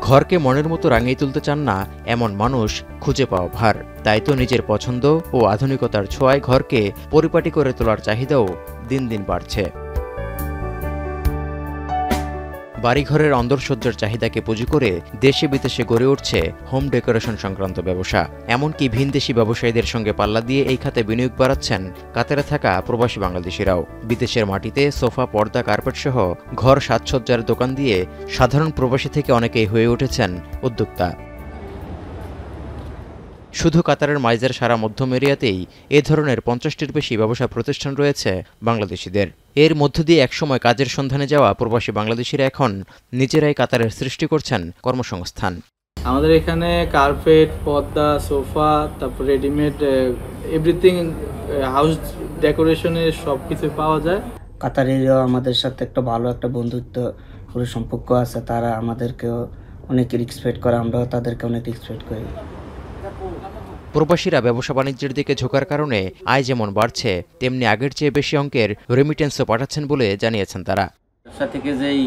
ঘরকে মনের মতো রাঙিয়ে তুলতে চান না এমন মানুষ খুঁজে পাওয়া ভার। তাই তো নিজের পছন্দ ও আধুনিকতার ছোঁয়ায় ঘরকে পরিপাটি করে তোলার চাহিদাও দিন দিন বাড়ছে। বাড়িঘরের অন্দরসজ্জার চাহিদাকে পুঁজি করে দেশে বিদেশে গড়ে উঠছে হোম ডেকোরেশন সংক্রান্ত ব্যবসা। এমনকি ভিনদেশি ব্যবসায়ীদের সঙ্গে পাল্লা দিয়ে এই খাতে বিনিয়োগ বাড়াচ্ছেন কাতারে থাকা প্রবাসী বাংলাদেশিরাও। বিদেশের মাটিতে সোফা, পর্দা, কার্পেট সহ ঘর সাজসজ্জার দোকান দিয়ে সাধারণ প্রবাসী থেকে অনেকেই হয়ে উঠেছেন উদ্যোক্তা। শুধু কাতারের মাইজার সারা মধ্যম এরিয়াতেই এ ধরনের ৫০টির বেশি ব্যবসা প্রতিষ্ঠান রয়েছে বাংলাদেশিদের। এর মধ্য দিয়ে একসময় কাজের সন্ধানে যাওয়া প্রবাসী বাংলাদেশিরা এখন নিজেরাই কাতারের সৃষ্টি করছেন কর্মসংস্থান। আমাদের এখানে কার্পেট, পর্দা, সোফা, তারপর রেডিমেড এভরিথিং, হাউস ডেকোরেশনের সব কিছু পাওয়া যায়। কাতারিরও আমাদের সাথে একটা ভালো একটা বন্ধুত্ব সম্পর্ক আছে। তারা আমাদেরকেও অনেক রেসপেক্ট করে, আমরাও তাদেরকে অনেক রেসপেক্ট করি। প্রবাসীরা ব্যবসা বাণিজ্যের দিকে ঝোঁকার কারণে আয় যেমন বাড়ছে, তেমনি আগের চেয়ে বেশি অঙ্কের রেমিটেন্সও পাঠাচ্ছেন বলে জানিয়েছেন তারা। ব্যবসা থেকে যেই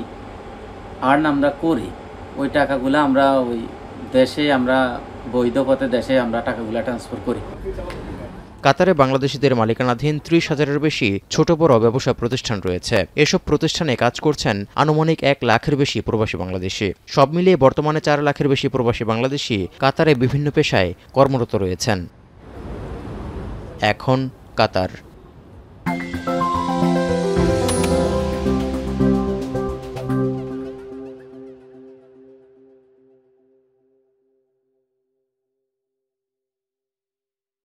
আর্ন আমরা করি, ওই টাকাগুলো আমরা ওই দেশে আমরা বৈধ পথে দেশে আমরা টাকাগুলো ট্রান্সফার করি। কাতারে বাংলাদেশিদের মালিকানাধীন ৩০,০০০-এর বেশি ছোট বড় ব্যবসা প্রতিষ্ঠান রয়েছে। এসব প্রতিষ্ঠানে কাজ করছেন আনুমানিক ১ লাখের বেশি প্রবাসী বাংলাদেশি। সব মিলিয়ে বর্তমানে ৪ লাখের বেশি প্রবাসী বাংলাদেশি কাতারে বিভিন্ন পেশায় কর্মরত রয়েছেন। এখন কাতার।